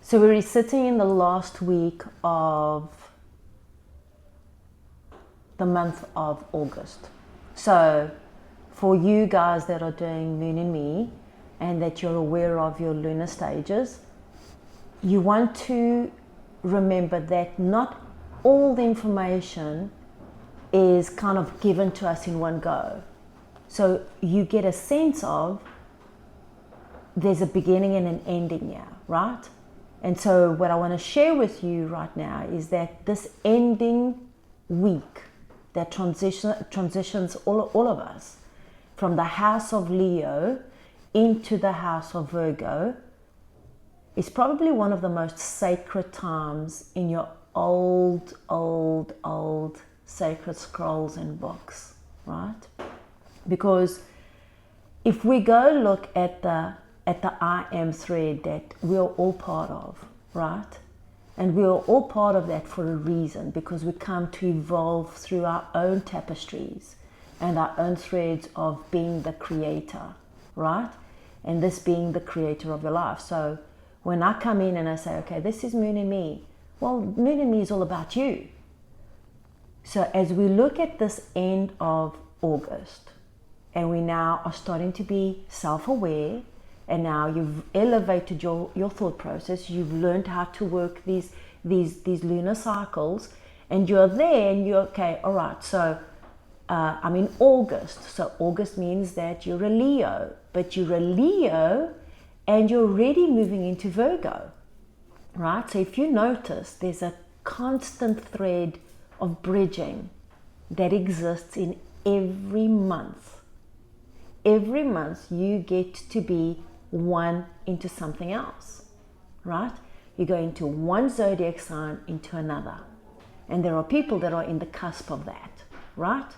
So we're sitting in the last week of the month of August. So for you guys that are doing Moon in Me and that you're aware of your lunar stages, you want to remember that not all the information is kind of given to us in one go. So you get a sense of there's a beginning and an ending here, right? And so what I want to share with you right now is that this ending week that transitions all of us from the house of Leo into the house of Virgo is probably one of the most sacred times in your old sacred scrolls and books, right? Because if we go look at the I am thread that we are all part of, right? And we are all part of that for a reason, because we come to evolve through our own tapestries and our own threads of being the creator, right? And this being the creator of your life. So when I come in and I say, okay, this is Moon in Me, well, Moon in Me is all about you. So as we look at this end of August, and we now are starting to be self-aware, and now you've elevated your thought process, you've learned how to work these lunar cycles, and you're there and you're okay, all right, so I'm in August. So August means that you're a Leo, but you're a Leo and you're already moving into Virgo, right? So if you notice, there's a constant thread of bridging that exists in every month. Every month you get to be one into something else, right? You go into one zodiac sign into another. And there are people that are in the cusp of that, right?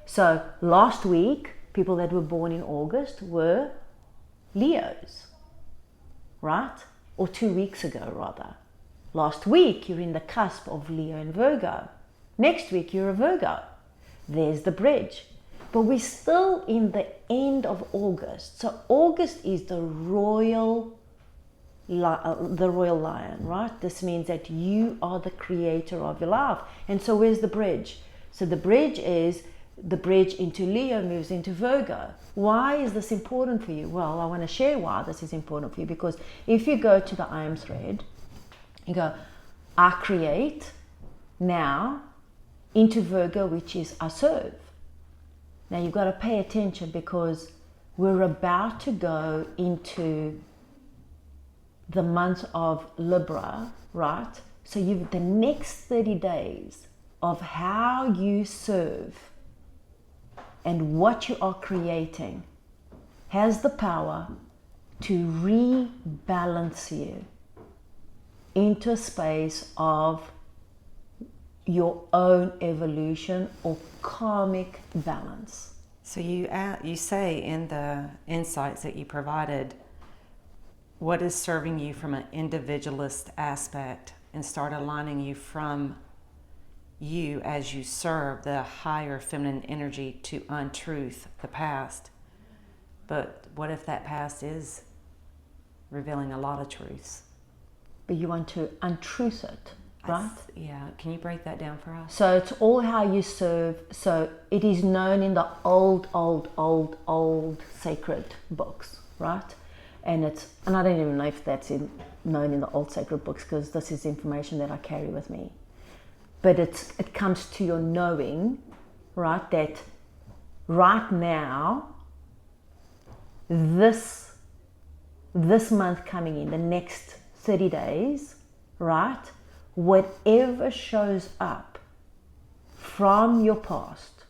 So last week, people that were born in August were Leos, right? Or 2 weeks ago, rather. Last week, you're in the cusp of Leo and Virgo. Next week, you're a Virgo. There's the bridge. But we're still in the end of August. So August is the royal lion, right? This means that you are the creator of your life. And so where's the bridge? So the bridge is the bridge into Leo moves into Virgo. Why is this important for you? Well, I want to share why this is important for you, because if you go to the I am thread, you go, I create now into Virgo, which is I serve. Now you've got to pay attention, because we're about to go into the month of Libra, right? So you've the next 30 days of how you serve and what you are creating has the power to rebalance you into a space of your own evolution or karmic balance. So you say in the insights that you provided, what is serving you from an individualist aspect, and start aligning you from you as you serve the higher feminine energy to untruth the past. But what if that past is revealing a lot of truths? But you want to untruth it, right? Yeah, can you break that down for us? So it's all how you serve. So it is known in the old sacred books, right? And I don't even know if that's known in the old sacred books, because this is information that I carry with me. But it comes to your knowing, right? That right now, this month coming in, the next 30 days, right? Whatever shows up from your past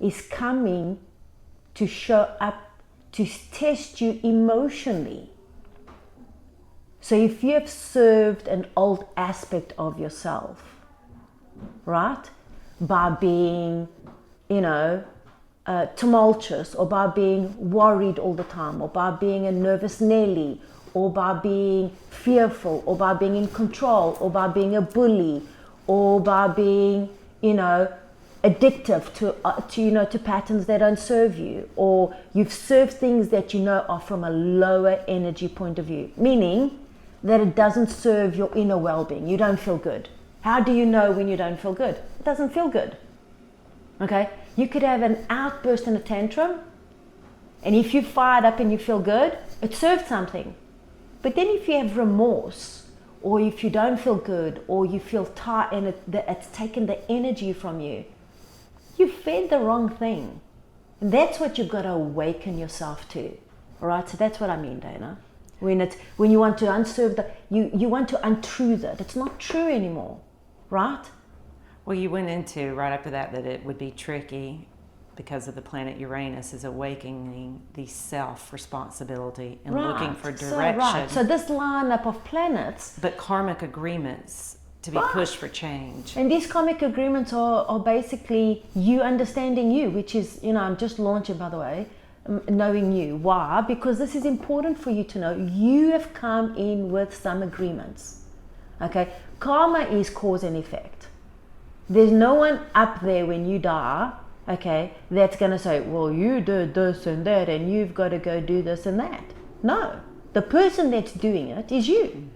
is coming to show up to test you emotionally. So if you have served an old aspect of yourself, right, by being, tumultuous, or by being worried all the time, or by being a nervous Nelly, or by being fearful, or by being in control, or by being a bully, or by being, addictive to patterns that don't serve you, or you've served things that are from a lower energy point of view, meaning that it doesn't serve your inner well-being. You don't feel good. How do you know when you don't feel good? It doesn't feel good. Okay? You could have an outburst and a tantrum, and if you're fired up and you feel good, it served something. But then if you have remorse, or if you don't feel good, or you feel tired and it's taken the energy from you, you fed the wrong thing. And that's what you've got to awaken yourself to. All right? So that's what I mean, Dana. When you want to unserve you want to untruth it. It's not true anymore, right? Well, you went into right after that it would be tricky because of the planet Uranus is awakening the self-responsibility and looking for direction. So this lineup of planets. But karmic agreements to be pushed for change. And these karmic agreements are basically you understanding you, which is, I'm just launching, by the way, knowing you. Why? Because this is important for you to know. You have come in with some agreements. Okay? Karma is cause and effect. There's no one up there when you die, okay, that's going to say, well, you did this and that and you've got to go do this and that. No. The person that's doing it is you.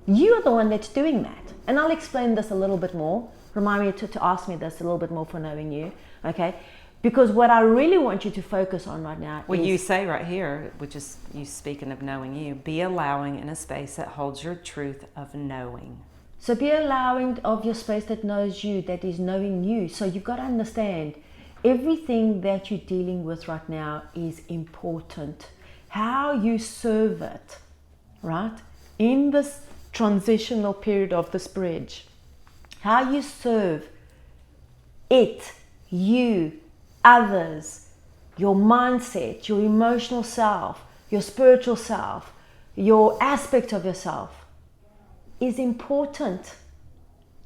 You're the one that's doing that. And I'll explain this a little bit more. Remind me to ask me this a little bit more for knowing you, okay? Because what I really want you to focus on right now is... Well, you say right here, which is you speaking of knowing you, be allowing in a space that holds your truth of knowing. So be allowing of your space that knows you, that is knowing you. So you've got to understand everything that you're dealing with right now is important. How you serve it, right? In this transitional period of this bridge, how you serve it, you, others, your mindset, your emotional self, your spiritual self, your aspect of yourself is important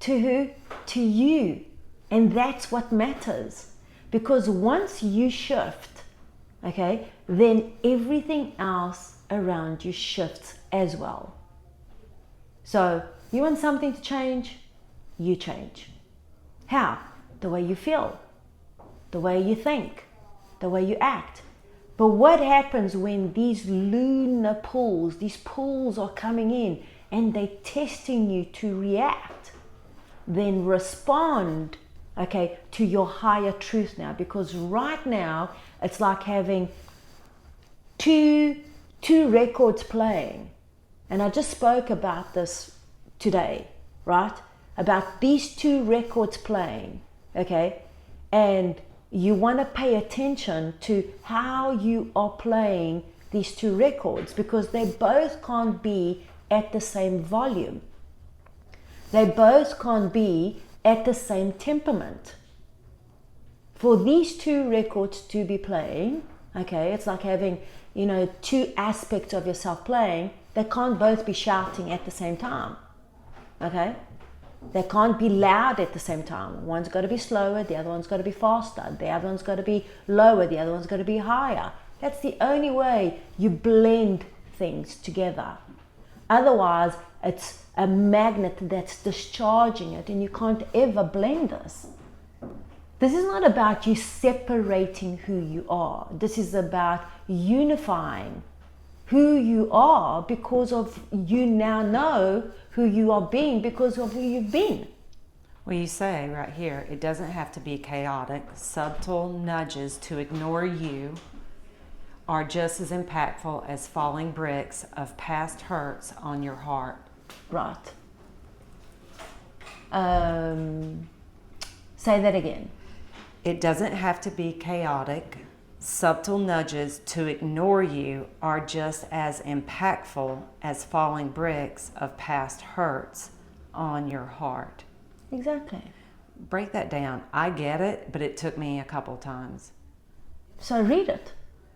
to who? To you. And that's what matters. Because once you shift, okay, then everything else around you shifts as well. So you want something to change, you change. How? The way you feel, the way you think, the way you act. But what happens when these lunar pulls, these pulls are coming in and they're testing you to react? Then respond, okay, to your higher truth now. Because right now, it's like having two records playing. And I just spoke about this today, right? About these two records playing, okay? And you want to pay attention to how you are playing these two records, because they both can't be at the same volume. They both can't be at the same temperament. For these two records to be playing, okay, it's like having, two aspects of yourself playing. They can't both be shouting at the same time, okay? They can't be loud at the same time. One's got to be slower, the other one's got to be faster, the other one's got to be lower, the other one's got to be higher. That's the only way you blend things together. Otherwise, it's a magnet that's discharging it, and you can't ever blend this. This is not about you separating who you are. This is about unifying who you are, because of you now know who you are being because of who you've been. Well, you say right here, it doesn't have to be chaotic. Subtle nudges to ignore you are just as impactful as falling bricks of past hurts on your heart. Right. Say that again. It doesn't have to be chaotic. Subtle nudges to ignore you are just as impactful as falling bricks of past hurts on your heart. Exactly. Break that down. I get it, but it took me a couple times. So read it.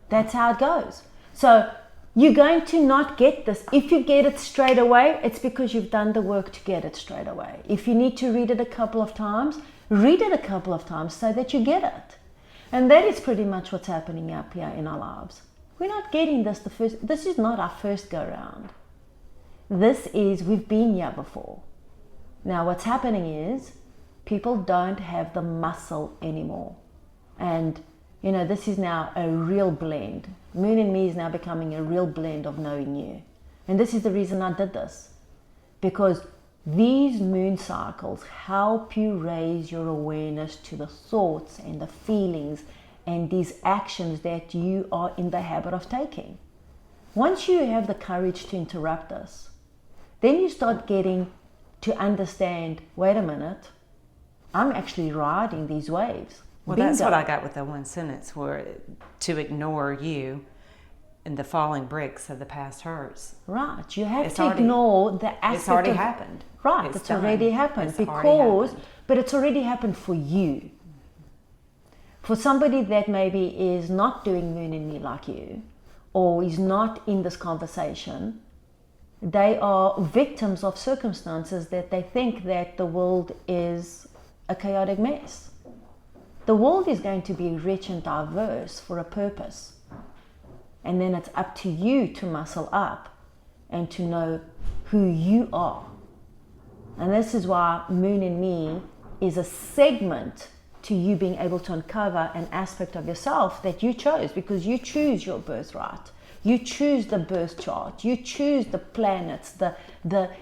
That's how it goes. So you're going to not get this. If you get it straight away, it's because you've done the work to get it straight away. If you need to read it a couple of times, read it a couple of times so that you get it. And that is pretty much what's happening up here in our lives. We're not getting this this is not our first go round. This is, we've been here before. Now what's happening is people don't have the muscle anymore. And this is now a real blend. Moon and me is now becoming a real blend of knowing you. And this is the reason I did this. Because these moon cycles help you raise your awareness to the thoughts and the feelings and these actions that you are in the habit of taking. Once you have the courage to interrupt this, then you start getting to understand, wait a minute, I'm actually riding these waves. Well, Bingo. that's what I got with the one sentence, where to ignore you and the falling bricks of the past hurts. Right, you have It's to already- ignore the aspect It's already of, happened. Right, It's it's done. already happened It's already because, happened. but it's already happened for you. For somebody that maybe is not doing Moon in Me like you, or is not in this conversation, they are victims of circumstances that they think that the world is a chaotic mess. The world is going to be rich and diverse for a purpose. And then it's up to you to muscle up and to know who you are. And this is why Moon in Me is a segment to you being able to uncover an aspect of yourself that you chose, because you choose your birthright. You choose the birth chart. You choose the planets,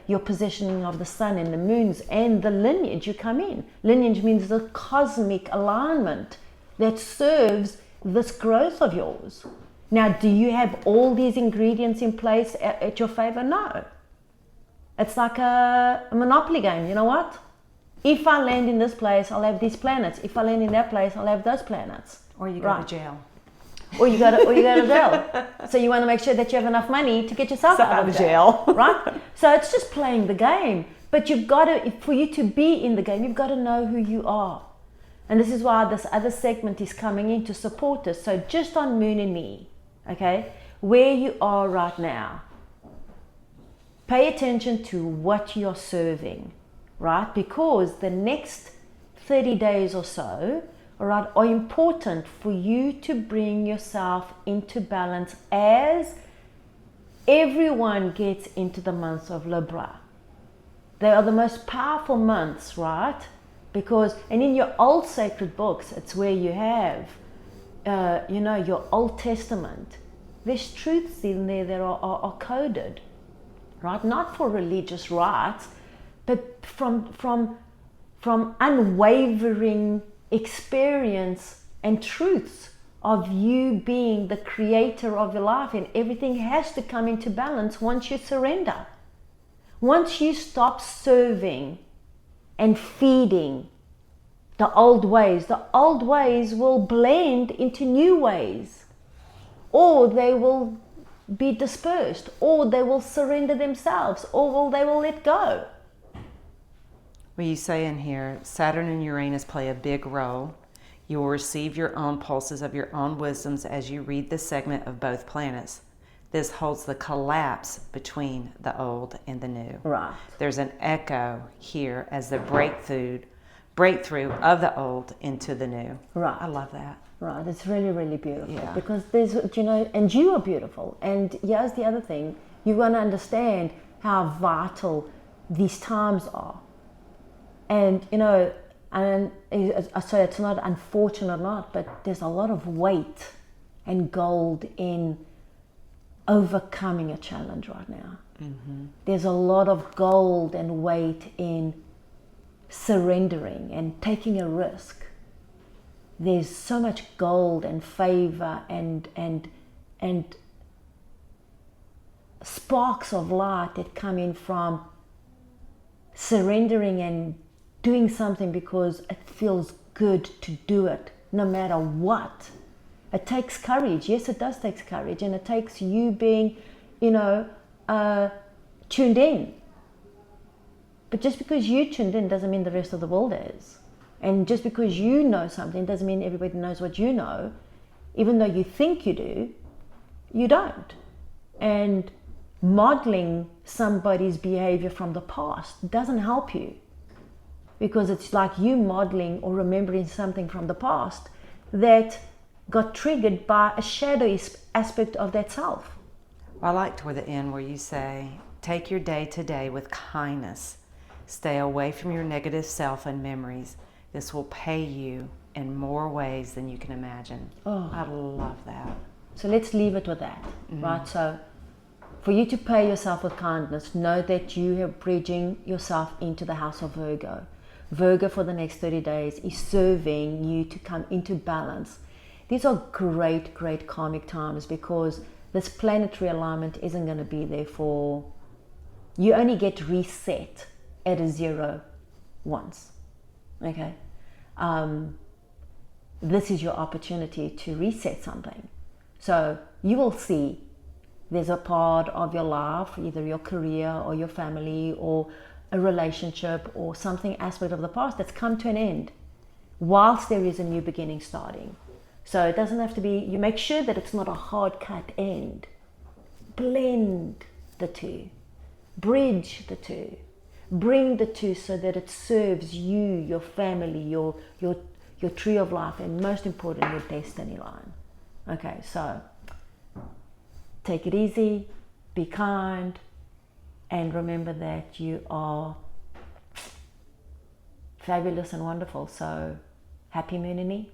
your positioning of the sun and the moons, and the lineage you come in. Lineage means the cosmic alignment that serves this growth of yours. Now, do you have all these ingredients in place at your favor? No. It's like a Monopoly game. You know what? If I land in this place, I'll have these planets. If I land in that place, I'll have those planets. Or you go to jail. Or you go to jail. So you want to make sure that you have enough money to get yourself out of jail, right? So it's just playing the game. But you've got to, for you to be in the game, you've got to know who you are. And this is why this other segment is coming in to support us. So just on Moon in Me, okay, where you are right now, pay attention to what you're serving, right? Because the next 30 days or so, all right, are important for you to bring yourself into balance as everyone gets into the month of Libra. They are the most powerful months, right? Because, and in your old sacred books, it's where you have, your Old Testament. There's truths in there that are coded, right? Not for religious rites, but from unwavering experience and truths of you being the creator of your life, and everything has to come into balance once you surrender. Once you stop serving and feeding the old ways will blend into new ways, or they will be dispersed, or they will surrender themselves, or they will let go. Well, you say in here, Saturn and Uranus play a big role. You will receive your own pulses of your own wisdoms as you read this segment of both planets. This holds the collapse between the old and the new. Right. There's an echo here as the breakthrough of the old into the new. Right. I love that. Right, it's really, really beautiful. Yeah. Because there's, and you are beautiful. And here's the other thing, you want to understand how vital these times are. And, and so it's not unfortunate or not, but there's a lot of weight and gold in overcoming a challenge right now. Mm-hmm. There's a lot of gold and weight in surrendering and taking a risk. There's so much gold and favor and sparks of light that come in from surrendering and doing something because it feels good to do it, no matter what. It takes courage. Yes, it does take courage, and it takes you being, tuned in. But just because you tuned in doesn't mean the rest of the world is. And just because you know something doesn't mean everybody knows what you know. Even though you think you do, you don't. And modeling somebody's behavior from the past doesn't help you, because it's like you modeling or remembering something from the past that got triggered by a shadow aspect of that self. Well, I like toward the end where you say, take your day to day with kindness. Stay away from your negative self and memories. This will pay you in more ways than you can imagine. Oh. I love that. So let's leave it with that, right? So for you to pay yourself with kindness, know that you are bridging yourself into the house of Virgo. Virgo for the next 30 days is serving you to come into balance. These are great, great karmic times because this planetary alignment isn't going to be there for... You only get reset at a 0 once. Okay? This is your opportunity to reset something. So you will see there's a part of your life, either your career or your family or a relationship or something aspect of the past that's come to an end whilst there is a new beginning starting. So it doesn't have to be, you make sure that it's not a hard cut end. Blend the two, bridge the two, bring the two so that it serves you, your family, your tree of life, and most important, your destiny line. Okay, so take it easy, be kind, and remember that you are fabulous and wonderful. So happy Moonini.